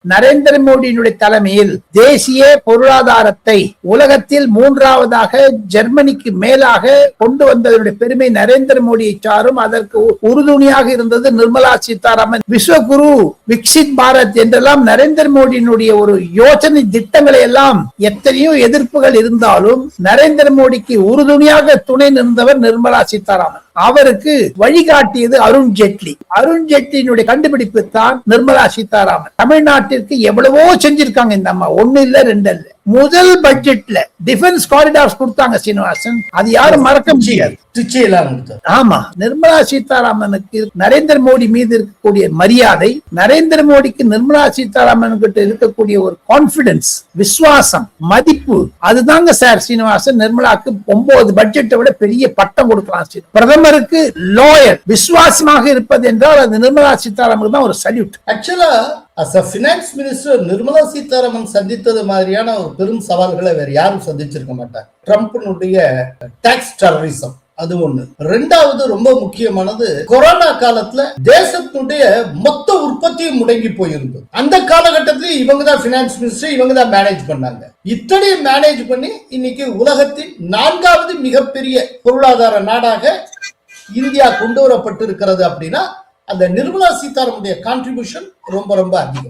நரேந்திர மோடியினுடைய தலைமையில் தேசிய பொருளாதாரத்தை உலகத்தில் 3வது ஜெர்மனிக்கு மேலாக கொண்டு வந்ததனுடைய பெருமை நரேந்திர மோடியை சாரும். அதற்கு உறுதுணையாக இருந்தது நிர்மலா சீதாராமன். விஸ்வகுரு, விக்சித் பாரத் என்றெல்லாம் நரேந்திர மோடியினுடைய ஒரு யோசனை திட்டங்களை எல்லாம் எத்தனையோ எதிர்ப்புகள் இருந்தாலும் நரேந்திர மோடிக்கு உறுதுணையாக துணை நின்றவர் நிர்மலா சீதாராமன். அவருக்கு வழிகாட்டியது அருண் ஜேட்லி. அருண் ஜேட்லியினுடைய கண்டுபிடிப்பு தான் நிர்மலா சீதாராமன். தமிழ்நாட்டிற்கு எவ்வளவோ செஞ்சிருக்காங்க இந்த அம்மா. 1 இல்ல 2 இல்ல. முதல் பட்ஜெட்ல டிஃபென்ஸ் காரிடார்ஸ் கொடுத்தாங்க சீனிவாசன். அது யாரும் மறக்க முடியாது. ஆமா, நிர்மலா சீதாராமனுக்கு நரேந்திர மோடி மீது இருக்கக்கூடிய மரியாதை, நரேந்திர மோடிக்கு நிர்மலா சீதாராமன் கிட்ட இருக்கக்கூடிய ஒரு கான்பிடன்ஸ், விசுவாசம், மதிப்பு, அதுதாங்க சார் சீனிவாசன் நிர்மலாக்கு 9 பட்ஜெட்டை விட பெரிய பட்டம் கொடுக்கலாம். பிரதமருக்கு லாயர், விசுவாசமாக இருப்பது என்றால் அது நிர்மலா சீதாராமனுக்கு தான் ஒரு சல்யூட். ஆக்சுவலா as a finance minister Nirmala Sitharaman சந்தித்தது மாதிரியான ஒரு பெரும் சவால்களை வேற யாரும் சந்திச்சிருக்க மாட்டாங்க. ட்ரம்ப்னுடைய டாக்ஸ் டெரரிசம் அது ஒண்ணு. 2வது ரொம்ப முக்கியமானது, கொரோனா காலத்துல தேசத்துடைய மொத்த உற்பத்தியும் முடங்கி போயிருந்தது. அந்த காலகட்டத்திலே இவங்க தான் பினான்ஸ் மினிஸ்டர், இவங்க தான் மேனேஜ் பண்ணாங்க. இத்தனை மேனேஜ் பண்ணி இன்னைக்கு உலகத்தின் 4வது மிகப்பெரிய பொருளாதார நாடாக இந்தியா கொண்டு வரப்பட்டிருக்கிறது. அப்படின்னா அந்த நிர்மலா சீதாராமனுடைய கான்ட்ரிபியூஷன் ரொம்ப ரொம்ப அதிகம்.